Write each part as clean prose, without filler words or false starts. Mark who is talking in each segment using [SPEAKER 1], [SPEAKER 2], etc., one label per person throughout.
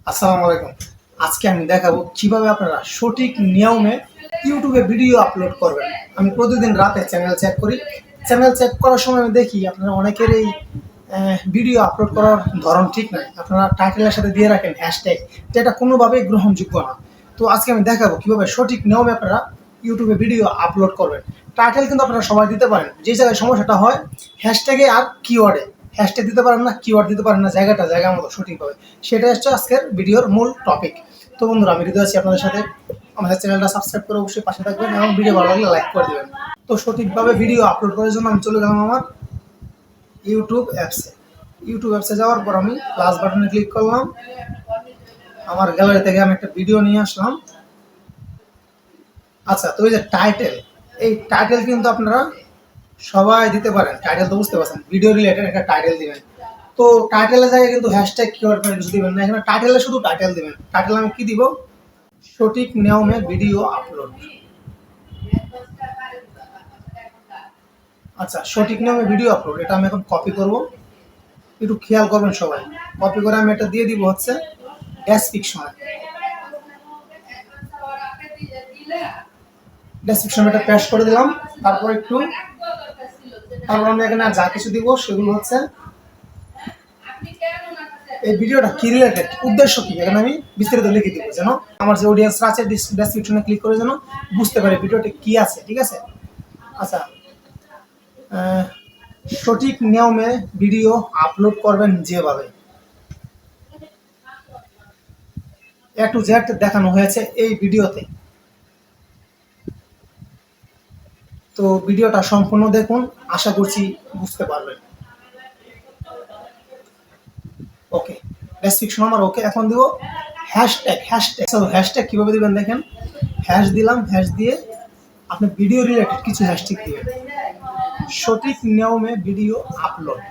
[SPEAKER 1] আসসালামু আলাইকুম। আজকে আমি দেখাবো কিভাবে আপনারা সঠিক নিয়মে ইউটিউবে ভিডিও আপলোড করবেন। আমি প্রতিদিন রাতে চ্যানেল চেক করি। চ্যানেল চেক করার সময় আমি দেখি আপনারা অনেকেরই ভিডিও আপলোড করার ধরন ঠিক নাই। আপনারা টাইটেলের সাথে দিয়ে রাখেন হ্যাশট্যাগ, যেটা কোনোভাবেই গ্রহণযোগ্য না। তো আজকে আমি দেখাবো কিভাবে সঠিক নিয়মে আপনারা ইউটিউবে ভিডিও আপলোড করবেন। টাইটেল কিন্তু আপনারা সবাই দিতে পারেন, যে জায়গায় সমস্যাটা হয় হ্যাশট্যাগে আর কিওয়ার্ডে। হ্যাশট্যাগ দিতে পারেন না, কিওয়ার্ড দিতে পারেন না, জায়গা মতো সঠিকভাবে। সেটা হচ্ছে আজকের ভিডিওর মূল টপিক। তো বন্ধুরা, আমি হৃদয় আছি আপনাদের সাথে। আমাদের চ্যানেলটা সাবস্ক্রাইব করে অবশ্যই পাশে থাকবেন এবং ভিডিও ভালো লাগলে লাইক করে দেবেন। তো সঠিকভাবে ভিডিও আপলোড করার জন্য আমি চলে গেলাম আমার ইউটিউব অ্যাপসে যাওয়ার পর আমি প্লাস বাটনে ক্লিক করলাম। আমার গ্যালারি থেকে আমি একটা ভিডিও নিয়ে আসলাম। আচ্ছা, তো এই যে টাইটেল, এই টাইটেল কিন্তু আপনারা সবাই দিতে পারেন। টাইটেল তো বুঝতে পারছেন, ভিডিও রিলেটেড একটা টাইটেল দিবেন। তো টাইটেলের জায়গায় কিন্তু হ্যাশট্যাগ কিওয়ার্ড করে কিছু দিবেন না, এখানে টাইটেলে শুধু টাইটেল দিবেন। টাইটেল আমি কি দিব? সঠিক নিয়মে ভিডিও আপলোড। আচ্ছা, সঠিক নিয়মে ভিডিও আপলোড, এটা আমি এখন কপি করব। একটু খেয়াল করবেন সবাই। কপি করে আমি এটা দিয়ে দিব হচ্ছে ডেসক্রিপশনে। ডেসক্রিপশনে এটা পেস্ট করে দিলাম। তারপর আমি এখানে যা কিছু দিব সেগুলো হচ্ছে এই ভিডিওটা কি রিলেটেড, উদ্দেশ্য কি, এখানে আমি বিস্তারিত লিখে দিব, যেন আমার যে অডিয়েন্সরা আছে ডেসক্রিপশনে ক্লিক করে যেন বুঝতে পারে ভিডিওটা কি আছে। ঠিক আছে? আচ্ছা, সঠিক নিয়মে ভিডিও আপলোড করবেন যেভাবে এ টু জেড দেখানো হয়েছে এই ভিডিওতে। তো ভিডিওটা সম্পূর্ণ দেখুন, আশা করছি বুঝতে পারবেন। ওকে, ডেসক্রিপশন আমার ওকে। এখন দিব হ্যাশট্যাগ কিভাবে দিবেন দেখেন। হ্যাশ দিলাম, হ্যাশ দিয়ে আপনি ভিডিও রিলেটেড কিছু হ্যাশট্যাগ দিবেন। সঠিক নিয়মে ভিডিও আপলোড।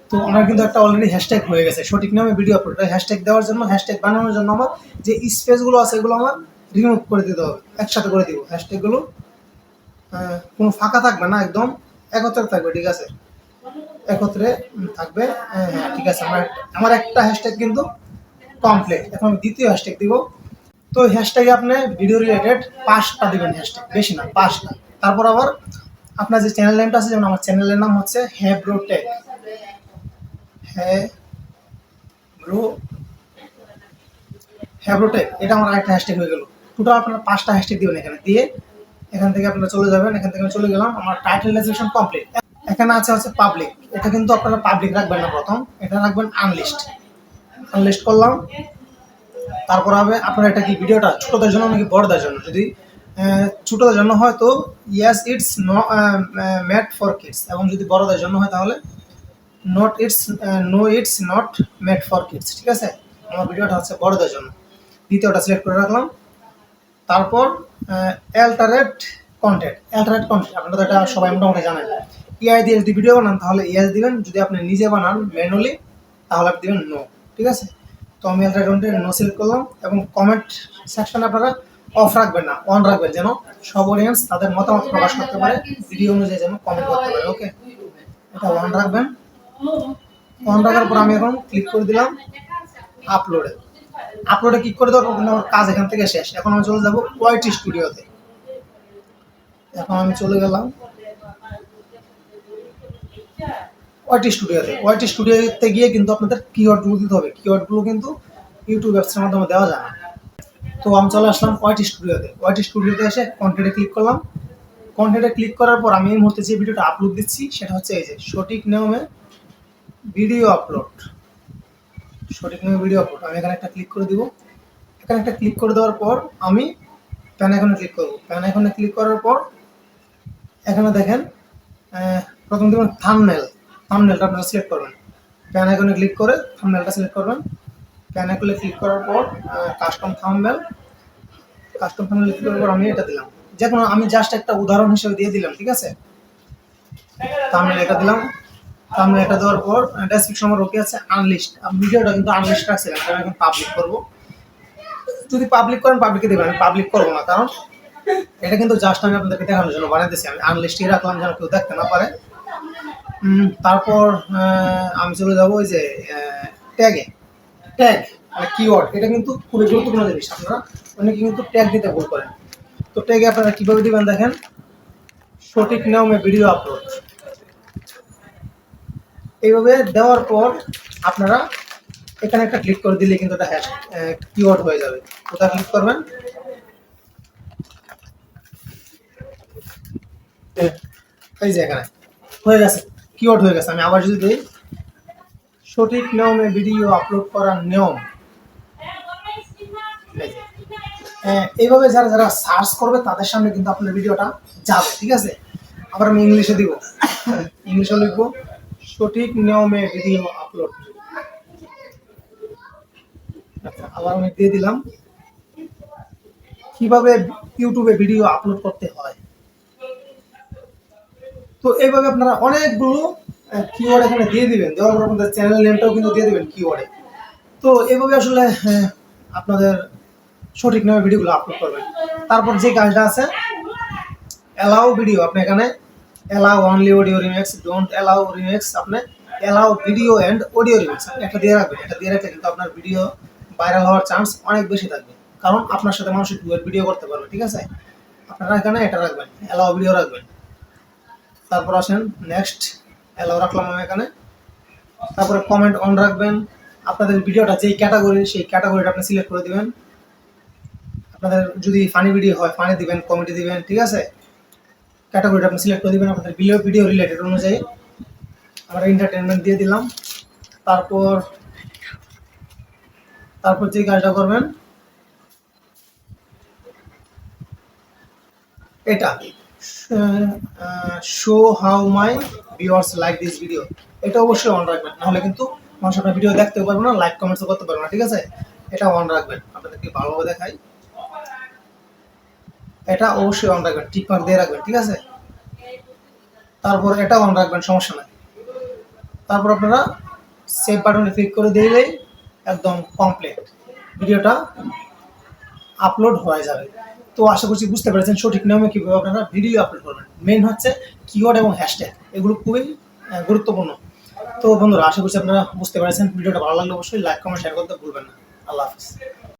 [SPEAKER 1] তো আমার কিন্তু একটা অলরেডি হ্যাশট্যাগ হয়ে গেছে, সঠিক নিয়মে ভিডিও আপলোড। হ্যাশট্যাগ দেওয়ার জন্য, হ্যাশট্যাগ বানানোর জন্য আমার যে স্পেসগুলো আছে এগুলো আমার রিমুভ করে দিতে হবে। একসাথে করে দিব হ্যাশট্যাগুলো, কোনো ফাঁকা থাকবে না, একদম একত্রে থাকবে। ঠিক আছে? একত্রে থাকবে। হ্যাঁ, ঠিক আছে। আমার একটা হ্যাশট্যাগ কিন্তু কমপ্লিট। এখন আমি দ্বিতীয় হ্যাশট্যাগ দিব। তো হ্যাশট্যাগে আপনি ভিডিও রিলেটেড 5টা দিবেন হ্যাশট্যাগ, বেশি না, 5টা। তারপর আবার আপনার যে চ্যানেল নেমটা আছে, যেমন আমার চ্যানেলের নাম হচ্ছে হ্যাব্রোটেক। ব্রো হ্যাব্রোটেক, এটা আমার আরেকটা হ্যাশট্যাগ হয়ে গেল। টোটাল আপনারা 5টা হ্যাশট্যাগ দিবেন এখানে দিয়ে। এখান থেকে আপনারা চলে যাবেন। এখান থেকে আমি চলে গেলাম, আমার টাইটেল রেজিস্ট্রেশন কমপ্লিট। এখানে আছে হচ্ছে পাবলিক। এটা কিন্তু আপনারা পাবলিক রাখবেন না, প্রথম এটা রাখবেন আনলিস্ট করলাম। তারপর হবে আপনার এটা কি ভিডিওটা ছোটদের জন্য নাকি বড়দের জন্য। যদি ছোটদের জন্য হয় তো yes it's made for kids, এবং যদি বড়দের জন্য হয় তাহলে it's not made for kids. ঠিক আছে? আমার ভিডিওটা হচ্ছে বড়দের জন্য। দ্বিতীয়টা সিলেক্ট করে রাখলাম। তারপর অ্যাল্টারেট কন্টেন্ট আপনারা তো এটা সবাই মোটামুটি জানেন। ইআই দিয়ে যদি ভিডিও বানান তাহলে ইয়েস দিবেন, যদি আপনি নিজে বানান ম্যানুয়ালি তাহলে আপনি দিবেন নো। ঠিক আছে? তো আমি অ্যাল্টারেট কন্টেন্ট নো সিলেক্ট করলাম। এবং কমেন্ট সেকশন আপনারা অফ রাখবেন না, অন রাখবেন, যেন সব অডিয়েন্স তাদের মতামত প্রকাশ করতে পারে, ভিডিও অনুযায়ী যেন কমেন্ট করতে পারে। ওকে, এটা অন রাখবেন। অন রাখার পর আমি এখন ক্লিক করে দিলাম আপলোডে ক্লিক করে দেওয়ার পর আমার কাজ এখান থেকে শেষ। এখন আমি চলে যাবো ওয়াইটি স্টুডিওতে। এখন আমি চলে গেলাম ওয়াইটি স্টুডিওতে গিয়ে কিন্তু আপনাদের কিওয়ার্ডগুলো দিতে হবে। কিওয়ার্ডগুলো কিন্তু ইউটিউব অ্যাপসের মাধ্যমে দেওয়া যায় না। তো আমি চলে আসলাম ওয়াইটি স্টুডিওতে এসে কন্টেন্টে ক্লিক করলাম। কন্টেন্টে ক্লিক করার পর আমি এই মুহূর্তে যে ভিডিওটা আপলোড দিচ্ছি সেটা হচ্ছে এই যে সঠিক নিয়মে ভিডিও আপলোড। আমি এখানে একটা ক্লিক করে দিব। এখানে একটা ক্লিক করে দেওয়ার পর আমি প্যান আইকনে ক্লিক করব। প্যান আইকনে ক্লিক করার পর এখানে দেখেন প্রথম দেবেন থাম্বনেলটা আপনারা সিলেক্ট করবেন। প্যান আইকনে ক্লিক করে থাম্বনেলটা সিলেক্ট করবেন। প্যান আইকনে ক্লিক করার পর কাস্টম থাম্বনেল ক্লিক করার পর আমি এটা দিলাম। যে কোনো আমি জাস্ট একটা উদাহরণ হিসেবে দিয়ে দিলাম। ঠিক আছে? থাম্বনেল এটা দিলাম। থাম্বনেল এটা দেওয়ার পর ডেসক্রিপশন আমার ওকে আছে, আনলিস্ট। আমি ভিডিওটা কিন্তু আনলিস্ট রাখছিলাম, আমি এখন পাবলিক করব। যদি পাবলিক করেন পাবলিকে দেবেন, আমি পাবলিক করবো না, কারণ এটা কিন্তু জাস্ট আমি আপনাদেরকে দেখানোর জন্য বানাইতেছি। আমি আনলিস্টই রাখলাম যেন কেউ দেখতে না পারে। তারপর আমি চলে যাবো ওই যে ট্যাগে। ট্যাগ মানে কিওয়ার্ড, এটা কিন্তু খুবই গুরুত্বপূর্ণ জিনিস। আপনারা অনেকে কিন্তু ট্যাগ দিতে ভুল করেন। তো ট্যাগে আপনারা কিভাবে দিবেন দেখেন, সঠিক নিয়মে ভিডিও আপলোড, এইভাবে দেওয়ার পর আপনারা এখানে একটা ক্লিক করে দিলে কিন্তু এটা হ্যাশ কিওয়ার্ড হয়ে যাবে। কোথায় ক্লিক করবেন, এই যে এখানে হয়ে গেছে, কিওয়ার্ড হয়ে গেছে। আমি আবার যদি দিই সঠিক নিয়মে ভিডিও আপলোড করার নিয়ম, এই যে, এইভাবে যারা যারা সার্চ করবে তাদের সামনে কিন্তু আপনার ভিডিওটা যাবে, ঠিক আছে। আবার আমি ইংলিশে দিব, ইংলিশে লিখবো সঠিক নিয়মে ভিডিও আপলোড। আচ্ছা, আবার আমি দিয়ে দিলাম কিভাবে ইউটিউবে ভিডিও আপলোড করতে হয়। তো এইভাবে আপনারা অনেকগুলো কিওয়ার্ড এখানে দিয়ে দিবেন, দেওয়ার পর আপনাদের চ্যানেল নেমটাও কিন্তু দিয়ে দিবেন কিওয়ার্ডে। তো এইভাবে আসলে আপনাদের সঠিক নামে ভিডিওগুলো আপলোড করবেন। তারপর যে কাজটা আছে অ্যালাউ ভিডিও, আপনি এখানে allow only audio remix, don't allow remix, আপনি allow video and audio remix একটা দিয়ে রাখবেন। এটা দিয়ে রাখলে কিন্তু আপনার ভিডিও ভাইরাল হওয়ার চান্স অনেক বেশি থাকবে, কারণ আপনার সাথে মানুষ ডুয়েট ভিডিও করতে পারবে, ঠিক আছে। আপনারা এখানে এটা রাখবেন, অ্যালাউ ভিডিও রাখবেন। তারপর আসেন নেক্সট, অ্যালাউ রাখলাম আমি এখানে। তারপরে কমেন্ট অন রাখবেন। আপনাদের ভিডিওটা যেই ক্যাটাগরি, সেই ক্যাটাগরিটা আপনি সিলেক্ট করে দিবেন। আপনাদের যদি ফানি ভিডিও হয় ফানি দিবেন, কমেডি দিবেন, ঠিক আছে। ক্যাটাগরিটা আপনি সিলেক্ট করে দিবেন আপনাদের ভিডিও রিলেটেড অনুযায়ী। আমরা এন্টারটেনমেন্ট দিয়ে দিলাম। তারপর তারপর যে কাজটা করবেন, এটা show how my viewers like this video, এটা অবশ্যই অন রাখবেন, নাহলে কিন্তু মানুষ আপনার ভিডিও দেখতেও পারবে না, লাইক কমেন্টসও করতে পারবে না, ঠিক আছে। এটা অন রাখবেন, আপনাদেরকে ভালোভাবে দেখাই। এটা অবশ্যই অন রাখবেন, টিক মার্ক দিয়ে রাখবেন, ঠিক আছে। তারপর এটা অন রাখবেন, সমস্যা নাই। তারপর আপনারা সেভ বাটনে ক্লিক করে দিলেই একদম কমপ্লিট ভিডিওটা আপলোড হয়ে যাবে। তো আশা করছি বুঝতে পেরেছেন সঠিক নিয়মে কীভাবে আপনারা ভিডিও আপলোড করবেন। মেন হচ্ছে কিওয়ার্ড এবং হ্যাশট্যাগ, এগুলো খুবই গুরুত্বপূর্ণ। তো বন্ধুরা, আশা করছি আপনারা বুঝতে পেরেছেন। ভিডিওটা ভালো লাগলে অবশ্যই লাইক কমেন্ট শেয়ার করতে ভুলবেন না। আল্লাহ হাফিজ।